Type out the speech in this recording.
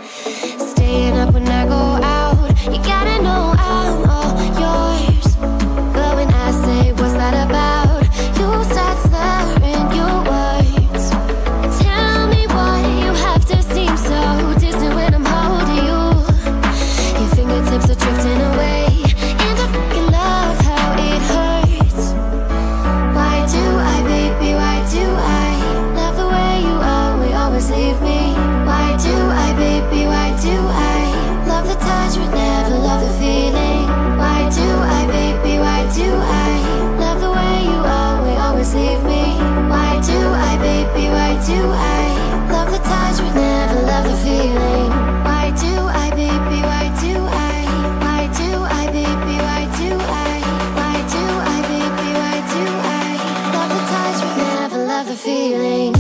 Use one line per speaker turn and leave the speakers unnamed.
Staying up when I go out, you gotta know I'm all yours. But when I say what's that about, you start slurring your words. Tell me why you have to seem so distant when I'm holding you. Your fingertips are drifting away, and I fucking love how it hurts. Why do I, baby, why do I love the way you always leave me? Why do I, baby, why do I love the touch but never love the feeling? Why do I, baby, why do I love the way you always leave me? Why do I, baby, why do I love the touch but never love the feeling? Why do I, baby, why do I? Why do I, baby, why do I? Why do I, baby, why do I love the touch but never love the feeling?